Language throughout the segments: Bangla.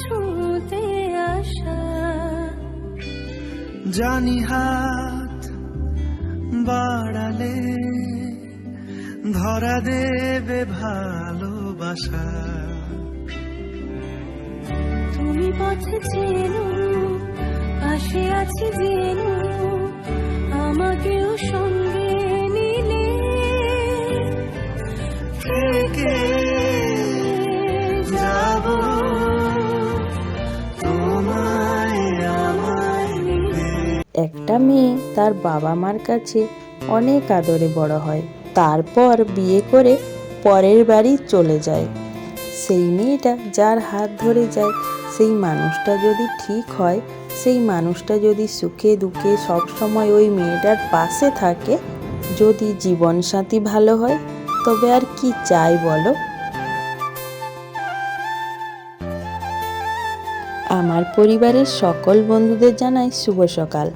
ছুঁতে আসা। জানি হাত বাড়ালে ধরা দেবে ভালোবাসা। তুমি পথে চেনো, পাশে আছি জেনো, আমাকেও সঙ্গে নিলে থেকে যাব তোমায় আমায় নিয়ে। একটা মেয়ে তার বাবা মার কাছে অনেক আদরে বড় হয়, তারপর বিয়ে করে পরের বাড়ি চলে যায়। সেই মেয়েটা যার হাত ধরে যায়, সেই মানুষটা যদি ঠিক হয়, সেই মানুষটা যদি সুখে দুঃখে সবসময় ওই মেয়েটার পাশে থাকে, যদি জীবনসাথী ভালো হয়, তবে আর কি চাই বলো। আমার পরিবারের সকল বন্ধুদের জানাই শুভ সকাল।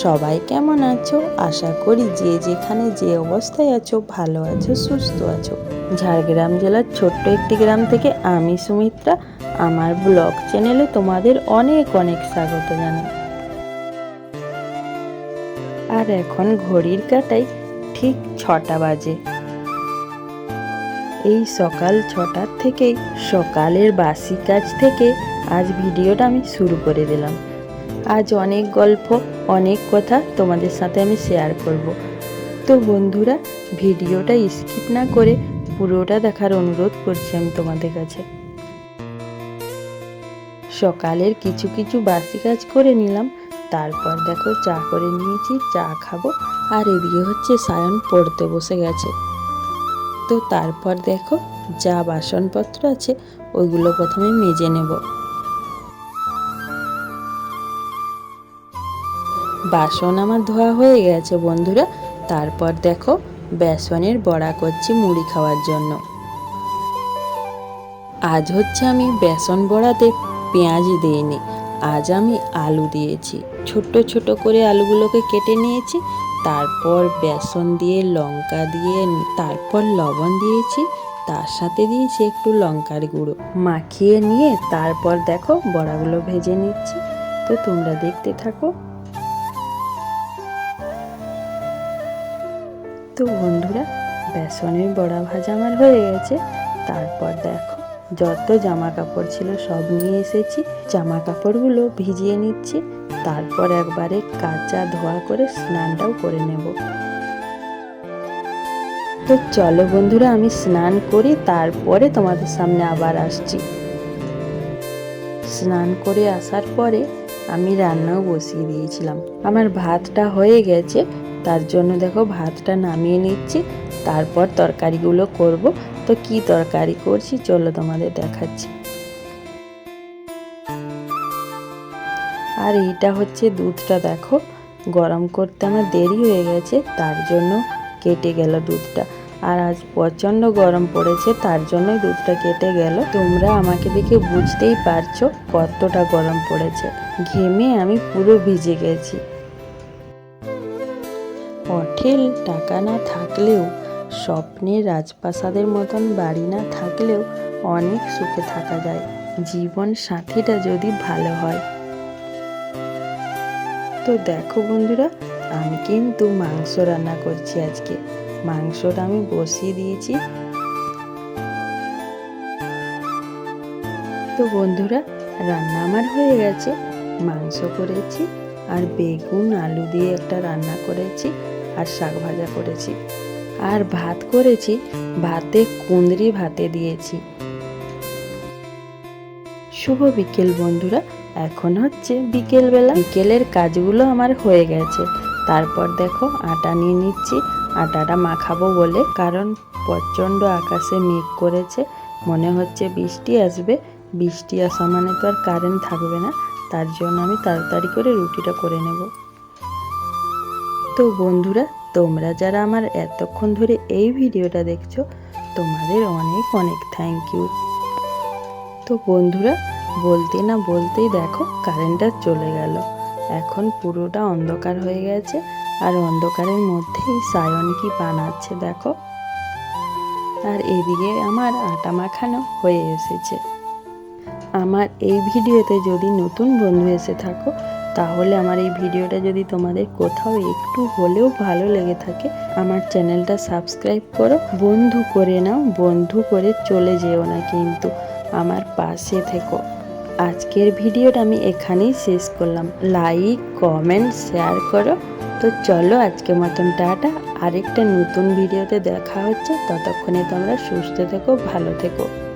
সবাই কেমন আছো? আশা করি যে যেখানে যে অবস্থায় আছো ভালো আছো, সুস্থ আছো। ঝাড়গ্রাম জেলার ছোট্ট একটি গ্রাম থেকে আমি সুমিত্রা আমার ব্লগ চ্যানেলে তোমাদের অনেক অনেক স্বাগত জানাই। আর এখন ঘড়ির কাঁটায় ঠিক 6টা বাজে। এই সকাল 6টার থেকেই সকালের বাসি কাজ থেকে আজ ভিডিওটা আমি শুরু করে দিলাম। আজ অনেক গল্প, অনেক কথা তোমাদের সাথে আমি শেয়ার করব। তো বন্ধুরা, ভিডিওটা স্কিপ না করে পুরোটা দেখার অনুরোধ করছি আমি তোমাদের কাছে। সকালের কিছু কিছু বাসি কাজ করে নিলাম, তারপর দেখো চা করে নিয়েছি, চা খাবো। আর এদিকে হচ্ছে সায়ন পড়তে বসে গেছে। তো তারপর দেখো যা বাসনপত্র আছে ওইগুলো প্রথমে মেজে নেব। বাসন আমার ধোয়া হয়ে গেছে বন্ধুরা। তারপর দেখো বেসনের বড়া করছি মুড়ি খাওয়ার জন্য। আজ হচ্ছে আমি বেসন বড়াতে পেঁয়াজ দিইনি, আজ আমি আলু দিয়েছি। ছোট ছোট করে আলুগুলোকে কেটে নিয়েছি, তারপর বেসন দিয়ে লঙ্কা দিয়ে তারপর লবণ দিয়েছি, তার সাথে দিয়েছি একটু লঙ্কার গুঁড়ো, মাখিয়ে নিয়ে তারপর দেখো বড়াগুলো ভেজে নিচ্ছি। তো তোমরা দেখতে থাকো। তো বন্ধুরা, বেসনের বড়া ভাজা আমার হয়ে গেছে। তারপর দেখো যত জামা কাপড় ছিল সব নিয়ে এসেছি, জামা কাপড়গুলো ভিজিয়ে নিচ্ছি। তারপর একবারে কাচা ধোয়া করে স্নানটাও করে নেব। তো চলো বন্ধুরা, আমি স্নান করি, তারপরে তোমাদের সামনে আবার আসছি। স্নান করে আসার পরে আমি রান্নাও বসিয়ে দিয়েছিলাম। আমার ভাতটা হয়ে গেছে, তার জন্য দেখো ভাতটা নামিয়ে নিচ্ছি। তারপর তরকারিগুলো করব। তো কি তরকারি করছি চলো তোমাদের দেখাচ্ছি। আর এইটা হচ্ছে দুধটা, দেখো গরম করতে আমার দেরি হয়ে গেছে, তার জন্য কেটে গেল দুধটা। আর আজ প্রচণ্ড গরম পড়েছে, তার জন্যই দুধটা কেটে গেল। তোমরা আমাকে দেখে বুঝতেই পারছো কতটা গরম পড়েছে। ঘেমে আমি পুরো ভিজে গেছি। অঠেল টাকা না থাকলেও, স্বপ্নের রাজপ্রাসাদের মতন বাড়ি না থাকলেও অনেক সুখে থাকা যায়, জীবন সাথীটা যদি ভালো হয়। তো দেখো বন্ধুরা, আমি কিন্তু মাংস রান্না করছি আজকে। মাংসটা আমি বসিয়ে দিয়েছি। তো বন্ধুরা, রান্না আমার হয়ে গেছে। মাংস করেছি, আর বেগুন আলু দিয়ে একটা রান্না করেছি, আর শাক ভাজা করেছি, আর ভাত করেছি। ভাতে কুঁদরি ভাতে দিয়েছি। শুভ বিকেল বন্ধুরা, এখন হচ্ছে বিকেলবেলা। বিকেলের কাজগুলো আমার হয়ে গেছে। তারপর দেখো আটা নিয়ে নিচ্ছি, আটাটা মাখাবো বলে, কারণ প্রচণ্ড আকাশে মেঘ করেছে, মনে হচ্ছে বৃষ্টি আসবে। বৃষ্টি আসা মানে তো আর কারেন্ট থাকবে না, তার জন্য আমি তাড়াতাড়ি করে রুটিটা করে নেব। তো বন্ধুরা, তোমরা যারা আমার এতক্ষণ ধরে এই ভিডিওটা দেখছো, তোমাদের অনেক অনেক থ্যাংক ইউ। তো বন্ধুরা, বলতে না বলতেই দেখো কারেন্টটা চলে গেল। এখন পুরোটা অন্ধকার হয়ে গেছে, আর অন্ধকারের মধ্যেই সায়ন কি বানাচ্ছে দেখো। আর এদিকে আমার আটা মাখানো হয়ে এসেছে। আমার এই ভিডিওতে যদি নতুন বন্ধু এসে থাকো, তাহলে আমার এই ভিডিওটা যদি তোমাদের কোথাও একটু হলেও ভালো লেগে থাকে, আমার চ্যানেলটা সাবস্ক্রাইব করো, বন্ধু করে নাও, বন্ধু করে চলে যেও না, কিন্তু আমার পাশে থেকো। আজকের ভিডিওটা আমি এখানেই শেষ করলাম। লাইক, কমেন্ট, শেয়ার করো। তো চলো আজকের মতন টাটা। আরেকটা নতুন ভিডিওতে দেখা হচ্ছে। ততক্ষণে তোমরা সুস্থ থেকো, ভালো থেকো।